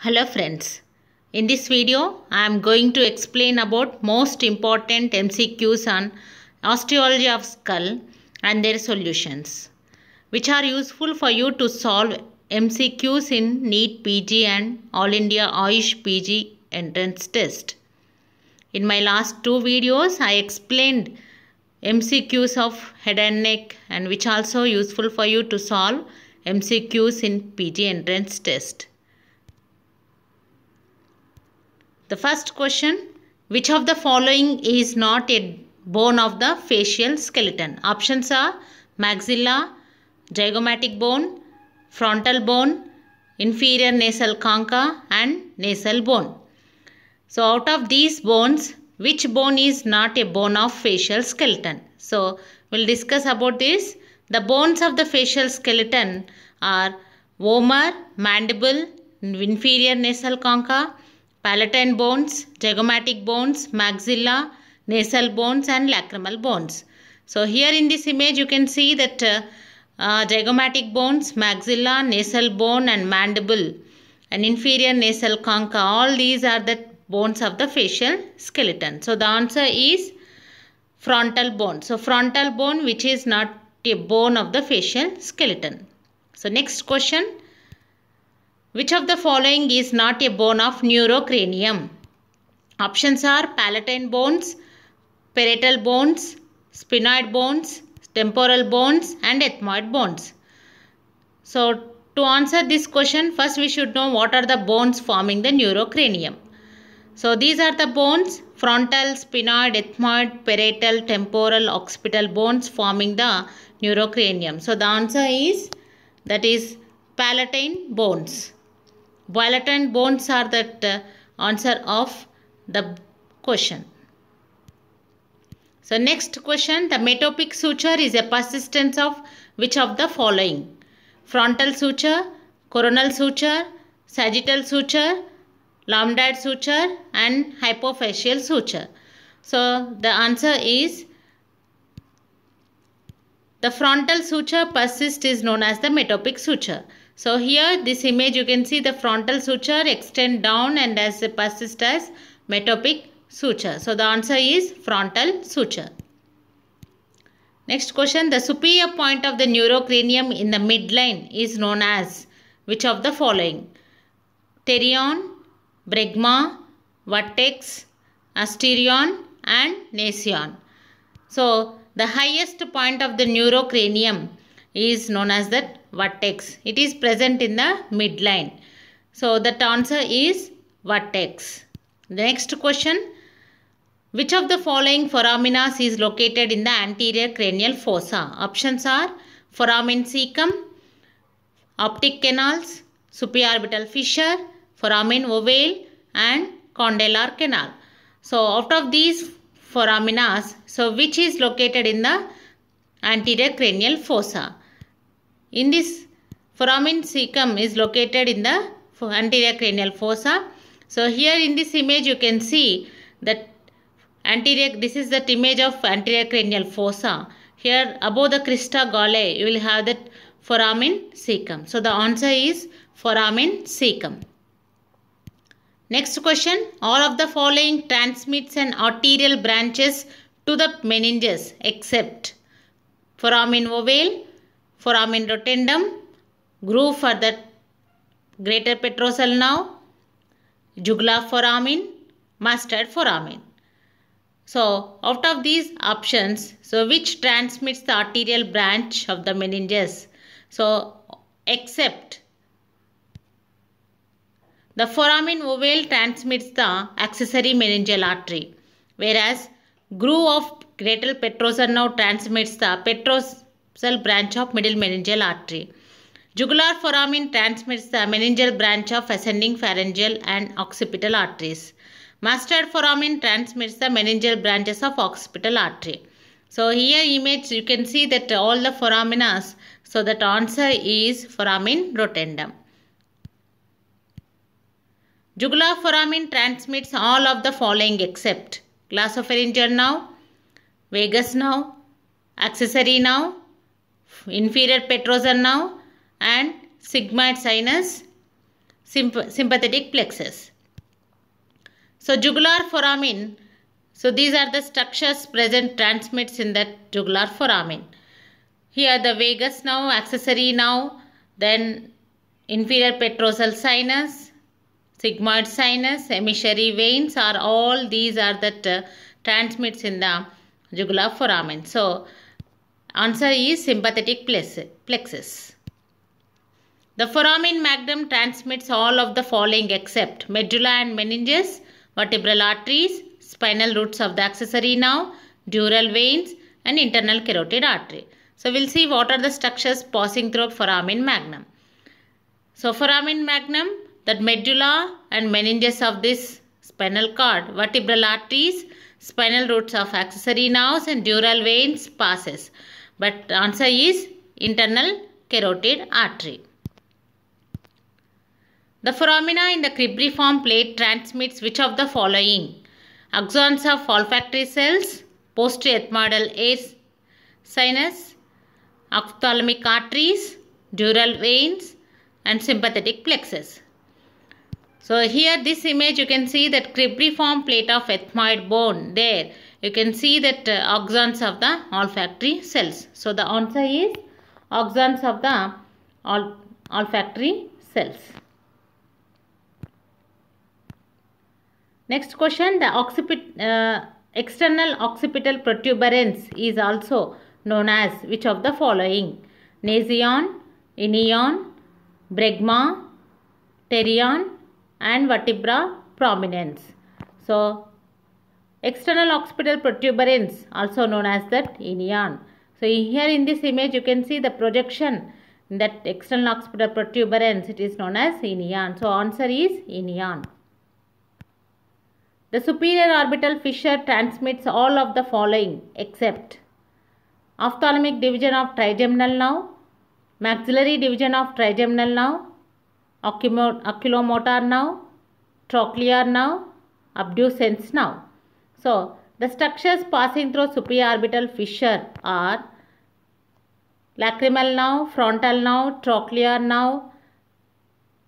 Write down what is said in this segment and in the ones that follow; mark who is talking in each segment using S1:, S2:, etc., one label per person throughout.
S1: Hello friends, in this video I am going to explain about most important MCQs on osteology of skull and their solutions, which are useful for you to solve MCQs in NEET PG and All India AYUSH PG entrance test. In my last two videos I explained MCQs of head and neck, and which also useful for you to solve MCQs in PG entrance test. The first question, which of the following is not a bone of the facial skeleton? Options are maxilla, zygomatic bone, frontal bone, inferior nasal concha and nasal bone. So out of these bones, which bone is not a bone of facial skeleton? So we'll discuss about this. The bones of the facial skeleton are vomer, mandible, inferior nasal concha, palatine bones, zygomatic bones, maxilla, nasal bones and lacrimal bones. So here in this image you can see that zygomatic bones, maxilla, nasal bone and mandible and inferior nasal concha, all these are the bones of the facial skeleton. So the answer is frontal bone. So frontal bone, which is not a bone of the facial skeleton. So next question. Which of the following is not a bone of neurocranium? Options are palatine bones, parietal bones, sphenoid bones, temporal bones and ethmoid bones. So to answer this question, first we should know what are the bones forming the neurocranium. So these are the bones: frontal, sphenoid, ethmoid, parietal, temporal, occipital bones forming the neurocranium. So the answer is, that is palatine bones. Palatine bones are the answer of the question. So next question, the metopic suture is a persistence of which of the following? Frontal suture, coronal suture, sagittal suture, lambdoid suture and hypophyseal suture. So the answer is, the frontal suture persist is known as the metopic suture. So here this image you can see the frontal suture extend down and as persist as metopic suture. So the answer is frontal suture. Next question, the superior point of the neurocranium in the midline is known as which of the following? Therion, bregma, vertex, asterion and nasion. So the highest point of the neurocranium is known as the vertex. It is present in the midline. So that answer is vertex. The next question, which of the following foramina is located in the anterior cranial fossa? Options are foramen caecum, optic canals, supraorbital fissure, foramen ovale and condylar canal. So out of these foramina, so which is located in the anterior cranial fossa? In this, foramen caecum is located in the anterior cranial fossa. So here in this image you can see that this is the image of anterior cranial fossa. Here above the crista galli you will have that foramen caecum. So the answer is foramen caecum. Next question, all of the following transmits an arterial branches to the meninges except foramen ovale, foramen rotundum, groove for the greater petrosal nerve, jugular foramen, mustard foramen. So out of these options, so which transmits the arterial branch of the meninges? So except the foramen ovale transmits the accessory meningeal artery, whereas groove of greater petrosal nerve transmits the petrosal branch of middle meningeal artery. Jugular foramen transmits the meningeal branch of ascending pharyngeal and occipital arteries. Mustard foramen transmits the meningeal branches of occipital artery. So here image you can see that all the foramina, so that answer is foramen rotundum. Jugular foramen transmits all of the following except glossopharyngeal nerve, vagus nerve, accessory nerve, inferior petrosal nerve and sigmoid sinus, sympathetic plexus. So jugular foramen. So these are the structures present transmits in that jugular foramen. Here the vagus nerve, accessory nerve, then inferior petrosal sinus, sigmoid sinus, emissary veins are all these are that transmits in the jugular foramen. So answer is sympathetic plexus. The foramen magnum transmits all of the following except medulla and meninges, vertebral arteries, spinal roots of the accessory nerve, dural veins and internal carotid artery. So we'll see what are the structures passing through foramen magnum. So foramen magnum, that medulla and meninges of this spinal cord, vertebral arteries, spinal roots of accessory nerves and dural veins passes. But answer is internal carotid artery. The foramina in the cribriform plate transmits which of the following? Axons of olfactory cells, posterior ethmoidal air sinus, ophthalmic arteries, dural veins and sympathetic plexus. So here this image you can see that cribriform plate of ethmoid bone. There you can see that axons of the olfactory cells. So the answer is axons of the olfactory cells. Next question, the external occipital protuberance is also known as which of the following? Nasion, inion, bregma, pterion and vertebra prominence. So external occipital protuberance also known as that inion. So here in this image you can see the projection in that external occipital protuberance, it is known as inion. So answer is inion. The superior orbital fissure transmits all of the following except ophthalmic division of trigeminal nerve, maxillary division of trigeminal nerve, oculomotor nerve, trochlear nerve, abducens nerve. So the structures passing through superior orbital fissure are lacrimal nerve, frontal nerve, trochlear nerve,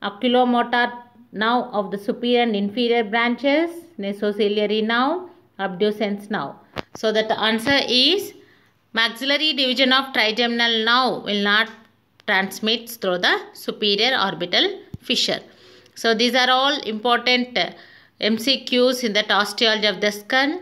S1: oculomotor nerve of the superior and inferior branches, nasociliary nerve, abducens nerve. So that the answer is maxillary division of trigeminal nerve will not transmit through the superior orbital fissure. So these are all important MCQs in the osteology of the skull.